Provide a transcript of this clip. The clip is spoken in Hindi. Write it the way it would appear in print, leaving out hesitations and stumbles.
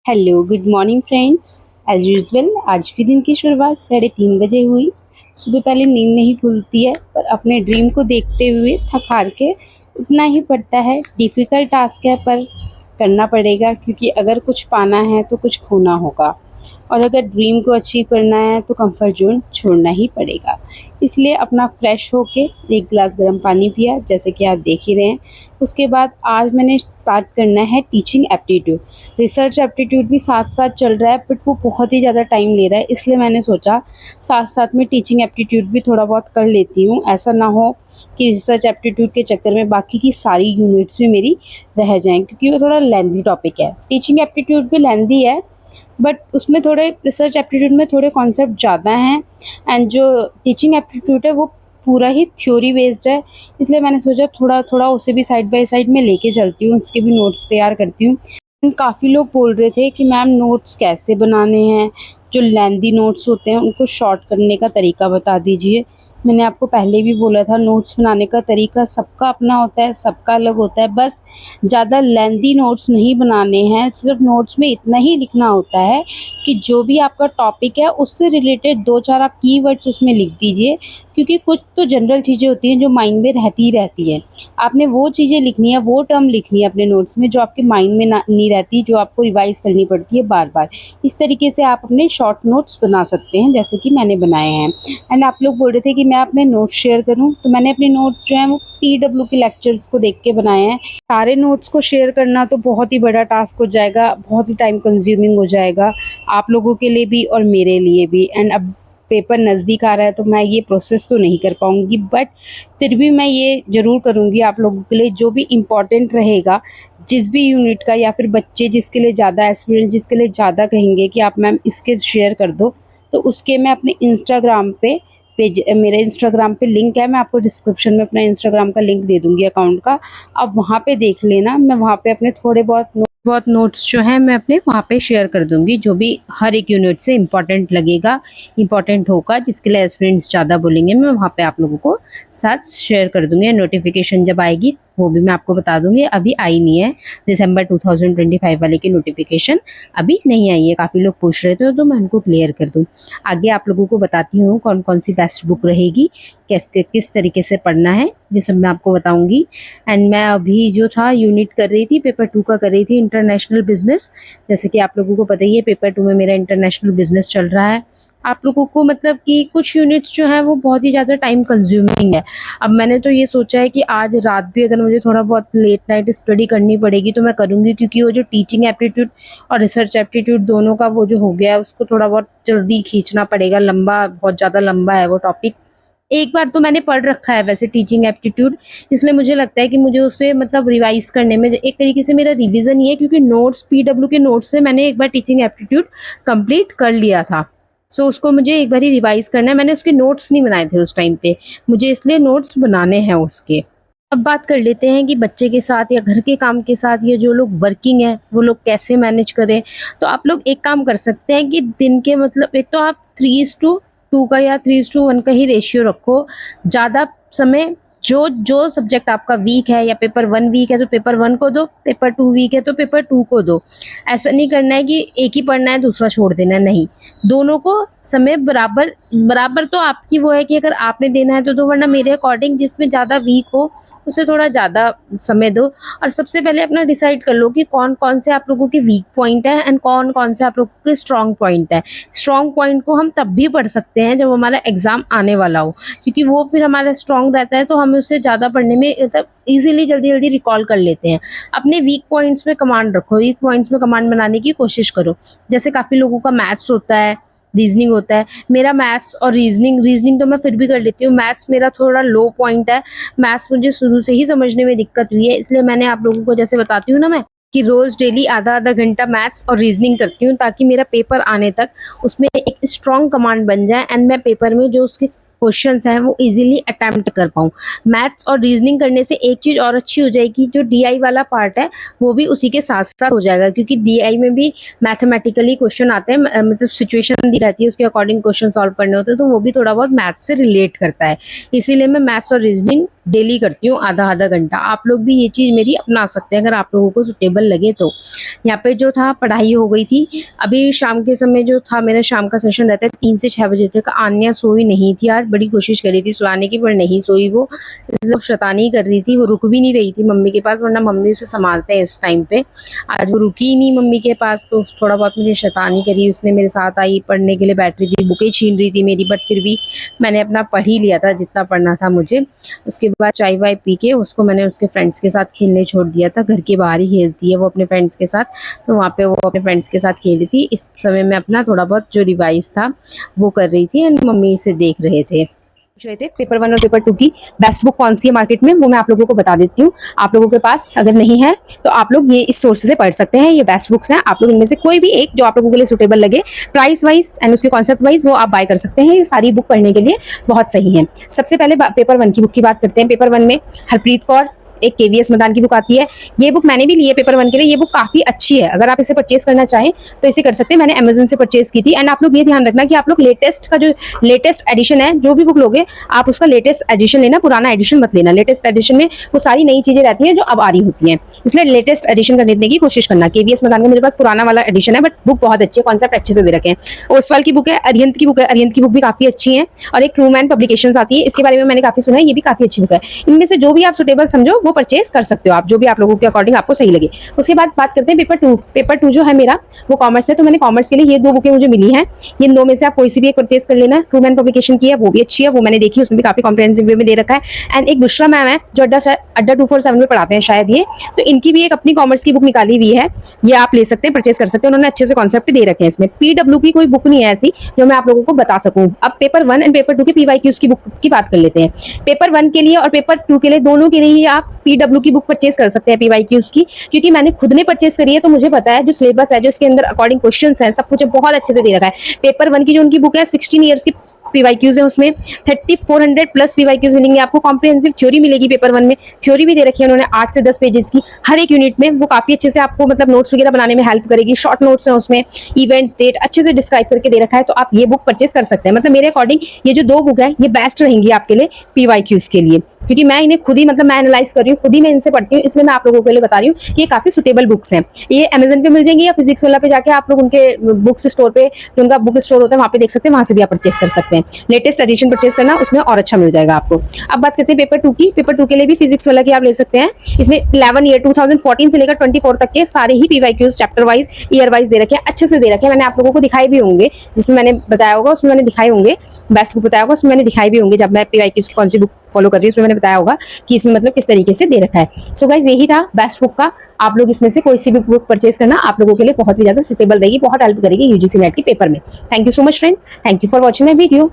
Hello good morning friends. As usual आज भी दिन की शुरुआत 3:30 बजे हुई। सुबह पहले नींद नहीं खुलती है, पर अपने ड्रीम को देखते हुए थक हार के उठना ही पड़ता है। डिफ़िकल्ट टास्क है पर करना पड़ेगा, क्योंकि अगर कुछ पाना है तो कुछ खोना होगा, और अगर ड्रीम को अचीव करना है तो कंफर्ट जोन छोड़ना ही पड़ेगा। इसलिए अपना फ्रेश होके एक गिलास गर्म पानी पिया, जैसे कि आप देख ही रहे हैं। उसके बाद आज मैंने स्टार्ट करना है टीचिंग एप्टीट्यूड। रिसर्च एप्टीट्यूड भी साथ साथ चल रहा है, बट वो बहुत ही ज़्यादा टाइम ले रहा है, इसलिए मैंने सोचा साथ साथ में टीचिंग एप्टीट्यूड भी थोड़ा बहुत कर लेती हूँ। ऐसा ना हो कि रिसर्च एप्टीट्यूड के चक्कर में बाकी की सारी यूनिट्स भी मेरी रह जाएँ, क्योंकि वो थोड़ा लेंथी टॉपिक है। टीचिंग एप्टीट्यूड भी लेंथी है, बट उसमें थोड़े रिसर्च एप्टीट्यूड में थोड़े कॉन्सेप्ट ज़्यादा हैं, एंड जो टीचिंग एप्टीट्यूड है वो पूरा ही थ्योरी बेस्ड है। इसलिए मैंने सोचा थोड़ा थोड़ा उसे भी साइड बाय साइड में लेके चलती हूँ, उसके भी नोट्स तैयार करती हूँ। काफ़ी लोग बोल रहे थे कि मैम नोट्स कैसे बनाने हैं, जो लेंदी नोट्स होते हैं उनको शॉर्ट करने का तरीका बता दीजिए। मैंने आपको पहले भी बोला था, नोट्स बनाने का तरीका सबका अपना होता है, सबका अलग होता है। बस ज़्यादा लेंदी नोट्स नहीं बनाने हैं, सिर्फ नोट्स में इतना ही लिखना होता है कि जो भी आपका टॉपिक है उससे रिलेटेड 2-4 आप कीवर्ड्स उसमें लिख दीजिए, क्योंकि कुछ तो जनरल चीज़ें होती हैं जो माइंड में रहती ही रहती हैं। आपने वो चीज़ें लिखनी है, वो टर्म लिखनी है अपने नोट्स में जो आपके माइंड में ना नहीं रहती, जो आपको रिवाइज करनी पड़ती है बार बार। इस तरीके से आप अपने शॉर्ट नोट्स बना सकते हैं, जैसे कि मैंने बनाए हैं। एंड आप लोग बोल रहे थे कि मैं अपने नोट्स शेयर करूं, तो मैंने अपने नोट्स जो हैं वो पीडब्ल्यू के लेक्चर्स को देख के बनाए हैं। सारे नोट्स को शेयर करना तो बहुत ही बड़ा टास्क हो जाएगा, बहुत ही टाइम कंज्यूमिंग हो जाएगा आप लोगों के लिए भी और मेरे लिए भी। एंड अब पेपर नज़दीक आ रहा है तो मैं ये प्रोसेस तो नहीं कर पाऊँगी, बट फिर भी मैं ये ज़रूर करूँगी आप लोगों के लिए, जो भी इम्पोर्टेंट रहेगा जिस भी यूनिट का, या फिर बच्चे जिसके लिए ज़्यादा, एस्पिरेंट जिसके लिए ज़्यादा कहेंगे कि आप मैम इसके शेयर कर दो, तो उसके मैं अपने इंस्टाग्राम पे पेज, मेरे इंस्टाग्राम पे लिंक है, मैं आपको डिस्क्रिप्शन में अपना इंस्टाग्राम का लिंक दे दूँगी अकाउंट का। आप वहाँ पे देख लेना, मैं वहाँ पे अपने थोड़े बहुत नोट्स जो हैं मैं अपने वहाँ पे शेयर कर दूँगी, जो भी हर एक यूनिट से इम्पोर्टेंट लगेगा, इम्पोर्टेंट होगा, जिसके लिए एस्पिरेंट्स ज़्यादा बोलेंगे, मैं वहाँ पे आप लोगों को साथ शेयर कर दूँगी। नोटिफिकेशन जब आएगी वो भी मैं आपको बता दूँगी। अभी आई नहीं है, दिसंबर 2025 वाले की नोटिफिकेशन अभी नहीं आई है। काफ़ी लोग पूछ रहे थे तो मैं उनको क्लियर कर दूँ। आगे आप लोगों को बताती हूँ कौन कौन सी बेस्ट बुक रहेगी, किस तरीके से पढ़ना है, ये सब मैं आपको बताऊँगी। एंड मैं अभी जो था यूनिट कर रही थी, पेपर 2 का कर रही थी, इंटरनेशनल बिजनेस। जैसे कि आप लोगों को पता ही है, पेपर 2 में मेरा इंटरनेशनल बिजनेस चल रहा है। आप लोगों को मतलब कि कुछ यूनिट्स जो हैं वो बहुत ही ज़्यादा टाइम कंज्यूमिंग है। अब मैंने तो ये सोचा है कि आज रात भी अगर मुझे थोड़ा बहुत लेट नाइट स्टडी करनी पड़ेगी तो मैं करूँगी, क्योंकि वो जो टीचिंग एप्टीट्यूड और रिसर्च एप्टीट्यूड दोनों का वो जो हो गया है, उसको थोड़ा बहुत जल्दी खींचना पड़ेगा। लंबा, बहुत ज़्यादा लंबा है वो टॉपिक। एक बार तो मैंने पढ़ रखा है वैसे टीचिंग एप्टीट्यूड, इसलिए मुझे लगता है कि मुझे उसे मतलब रिवाइज करने में एक तरीके से मेरा रिवीजन ही है, क्योंकि नोट्स पीडब्ल्यू के नोट्स से मैंने एक बार टीचिंग एप्टीट्यूड कंप्लीट कर लिया था। सो उसको मुझे एक बार ही रिवाइज करना है। मैंने उसके नोट्स नहीं बनाए थे उस टाइम पे, मुझे इसलिए नोट्स बनाने हैं उसके। अब बात कर लेते हैं कि बच्चे के साथ या घर के काम के साथ या जो लोग वर्किंग है वो लोग कैसे मैनेज करें। तो आप लोग एक काम कर सकते हैं कि दिन के मतलब एक तो आप 3:2 का या 3:1 का ही रेशियो रखो। ज़्यादा समय जो जो सब्जेक्ट आपका वीक है, या पेपर 1 वीक है तो पेपर 1 को दो, पेपर 2 वीक है तो पेपर 2 को दो। ऐसा नहीं करना है कि एक ही पढ़ना है दूसरा छोड़ देना है, नहीं, दोनों को समय बराबर बराबर। तो आपकी वो है कि अगर आपने देना है तो दो, वरना मेरे अकॉर्डिंग जिसमें ज़्यादा वीक हो उसे थोड़ा ज़्यादा समय दो। और सबसे पहले अपना डिसाइड कर लो कि कौन कौन से आप लोगों के वीक पॉइंट है एंड कौन कौन से आप लोगों के स्ट्रॉन्ग पॉइंट है। स्ट्रॉन्ग पॉइंट को हम तब भी पढ़ सकते हैं जब हमारा एग्जाम आने वाला हो, क्योंकि वो फिर हमारा स्ट्रॉन्ग रहता है, तो हम उससे ज़्यादा पढ़ने में मतलब ईजिली जल्दी जल्दी रिकॉल कर लेते हैं। अपने वीक पॉइंट्स में कमांड रखो, वीक पॉइंट्स में कमांड बनाने की कोशिश करो। जैसे काफ़ी लोगों का मैथ्स होता है, रीजनिंग होता है। मेरा मैथ्स और रीजनिंग तो मैं फिर भी कर लेती हूँ, मैथ्स मेरा थोड़ा लो पॉइंट है। मैथ्स मुझे शुरू से ही समझने में दिक्कत हुई है, इसलिए मैंने आप लोगों को जैसे बताती हूँ ना मैं, कि रोज़ डेली आधा आधा घंटा मैथ्स और रीजनिंग करती हूँ, ताकि मेरा पेपर आने तक उसमें एक स्ट्रॉन्ग कमांड बन जाए एंड मैं पेपर में जो उसके क्वेश्चंस हैं वो इजीली अटेम्प्ट कर पाऊँ। मैथ्स और रीजनिंग करने से एक चीज़ और अच्छी हो जाएगी, जो डीआई वाला पार्ट है वो भी उसी के साथ साथ हो जाएगा, क्योंकि डीआई में भी मैथमेटिकली क्वेश्चन आते हैं, मतलब सिचुएशन दी रहती है उसके अकॉर्डिंग क्वेश्चन सॉल्व करने होते हैं, तो वो भी थोड़ा बहुत मैथ्स से रिलेट करता है। इसीलिए मैं मैथ्स और रीजनिंग डेली करती हूँ आधा आधा घंटा। आप लोग भी ये चीज़ मेरी अपना सकते हैं अगर आप लोगों को सूटेबल लगे तो। यहाँ पे जो था पढ़ाई हो गई थी। अभी शाम के समय जो था मेरा शाम का सेशन रहता है 3 से 6 बजे तक। आन्या सोई नहीं थी आज, बड़ी कोशिश करी थी सुलाने की पर नहीं सोई वो। इसलिए शैतानी कर रही थी, वो रुक भी नहीं रही थी मम्मी के पास, वरना मम्मी उसे संभालते हैं इस टाइम पे। आज वो रुकी ही नहीं मम्मी के पास, तो थोड़ा बहुत मुझे शैतानी करी उसने। मेरे साथ आई, पढ़ने के लिए बैठ रही थी, बुकें छीन रही थी मेरी, बट फिर भी मैंने अपना पढ़ ही लिया था जितना पढ़ना था मुझे। उसके बाद चाय वाय पी के उसको मैंने उसके फ्रेंड्स के साथ खेलने छोड़ दिया था। घर के बाहर ही खेलती है वो अपने फ्रेंड्स के साथ, तो वहाँ पे वो अपने फ्रेंड्स के साथ खेल रही थी। इस समय मैं अपना थोड़ा बहुत जो रिवाइज था वो कर रही थी एंड मम्मी इसे देख रहे थे। पूछ रहे थे पेपर 1 और पेपर 2 की बेस्ट बुक कौन सी है मार्केट में, वो मैं आप लोगों को बता देती हूँ। आप लोगों के पास अगर नहीं है तो आप लोग ये इस सोर्स से पढ़ सकते हैं। ये बेस्ट बुक्स हैं, आप लोग इनमें से कोई भी एक जो आप लोगों के लिए सुटेबल लगे, प्राइस वाइज एंड उसके कॉन्सेप्ट वाइज, वो आप बाय कर सकते हैं। ये सारी बुक पढ़ने के लिए बहुत सही है। सबसे पहले पेपर 1 की बुक की बात करते हैं। पेपर 1 में हरप्रीत कौर, एक केवीएस मैदान की बुक आती है। ये बुक मैंने भी ली है पेपर 1 के लिए। ये बुक काफी अच्छी है, अगर आप इसे परचेज करना चाहें तो इसे कर सकते हैं। मैंने अमेजन से परचेज की थी। एंड आप लोग ये ध्यान रखना कि आप लोग लेटेस्ट का जो लेटेस्ट एडिशन है, जो भी बुक लोगे आप उसका लेटेस्ट एडिशन लेना, पुराना एडिशन मत लेना। लेटेस्ट एडिशन में वो सारी नई चीजें रहती हैं जो अब आ रही होती हैं, इसलिए लेटेस्ट एडिशन खरीदने की कोशिश करना। केवीएस मैदान का मेरे पास पुराना वाला एडिशन है, बट बुक बहुत अच्छी है, कॉन्सेप्ट अच्छे से दे रखे हैं। ओसवाल की बुक है, अरिहंत की बुक है, अरिहंत की बुक भी काफी अच्छी है। और एक ट्रूमैन पब्लिकेशंस आती है, इसके बारे में मैंने काफी सुना है, ये भी काफी अच्छी बुक है। इनमें से जो भी आप सुटेबल समझो वो परचेज कर सकते हो आप, जो भी आप लोगों के अकॉर्डिंग आपको सही लगे। उसके बाद बात करते हैं पेपर 2। पेपर 2 जो है मेरा वो कॉमर्स है, तो मैंने कॉमर्स के लिए ये 2 बुकें मुझे मिली हैं। ये 2 में से आप कोई सी भी एक परचेज कर लेना। ट्रूमैन पब्लिकेशन की है, वो भी अच्छी है, वो मैंने देखी, उसमें भी काफी कॉम्प्रिहेंसिव वे में दे रखा है। एंड एक बुशरा मैम है जो अड्डा 247 में पढ़ाते हैं शायद ये, तो इनकी भी एक अपनी कॉमर्स की बुक निकाली हुई है, ये आप ले सकते हैं, परचेज कर सकते हैं। उन्होंने अच्छे से कॉन्सेप्ट दे रखे हैं इसमें। पीडब्ल्यू की कोई बुक नहीं है ऐसी जो मैं आप लोगों को बता सकूं। अब पेपर 1 एंड पेपर 2 के पीवाईक्यूज की बुक की बात कर लेते हैं। पेपर 1 के लिए और पेपर 2 के लिए, दोनों के लिए ही आप पीडब्ल्यू की बुक परचेज कर सकते हैं, पीवाईक्यूज की, क्योंकि मैंने खुद ने परचेज करी है, तो मुझे पता है जो सिलेबस है, जो इसके अंदर अकॉर्डिंग क्वेश्चंस हैं, सब कुछ बहुत अच्छे से दे रखा है। पेपर 1 की जो उनकी बुक है 16 ईयर्स की पीवाईक्यूज है, उसमें 3400 प्लस पीवाईक्यूज मिलेंगे आपको। कॉम्प्रिहेंसिव थ्योरी मिलेगी पेपर 1 में, थ्योरी भी दे रखी है उन्होंने 8 से 10 पेजेस की हर एक यूनिट में। वो काफी अच्छे से आपको मतलब नोट्स वगैरह बनाने में हेल्प करेगी। शॉर्ट नोट्स हैं उसमें, इवेंट्स डेट अच्छे से डिस्क्राइब करके दे रखा है, तो आप ये बुक परचेज कर सकते हैं। मतलब मेरे अकॉर्डिंग ये जो 2 बुक है ये बेस्ट रहेंगी आपके लिए पीवाईक्यूज के लिए, क्योंकि मैं इन्हें खुद ही मतलब मैं एनालाइज कर रही हूँ, खुद ही मैं इनसे पढ़ती हूँ, इसलिए मैं आप लोगों के लिए बता रही हूँ कि ये काफी सुटेबल बुक्स हैं। ये अमेजन पे मिल जाएंगी या फिजिक्स वाला पे जाके आप लोग उनके बुक्स स्टोर पे, जो उनका बुक स्टोर होता है वहाँ पे देख सकते हैं, वहां से भी आप परचेज कर सकते हैं। लेटेस्ट एडिशन परचेज करना, उसमें और अच्छा मिल जाएगा आपको। अब बात करते हैं पेपर 2 की। पेपर 2 के लिए भी फिजिक्स वाला की आप ले सकते हैं। इसमें 11 ईयर 2014 से लेकर 24 तक के सारे ही PYQs chapter wise, year wise दे रखे हैं, अच्छे से दे रखे हैं। मैंने आप लोगों को दिखाई भी होंगे, जिसमें मैंने बताया होगा उसमें मैंने दिखाए होंगे, बेस्ट बुक बताया होगा उसमें मैंने दिखाई भी होंगे। जब मैं पीवाईक्यूज की कौन सी बुक फॉलो कर रही हूँ उसमें मैंने बताया होगा कि इसमें मतलब किस तरीके से दे रखा है। सो गाइस यही था बेस्ट बुक का। आप लोग इसमें से कोई सी भी बुक परचेज करना, आप लोगों के लिए बहुत ही ज्यादा सुटेबल रहेगी, बहुत हेल्प करेगी यूजीसी नेट के पेपर में। Thank you so much friends, thank you for watching my video.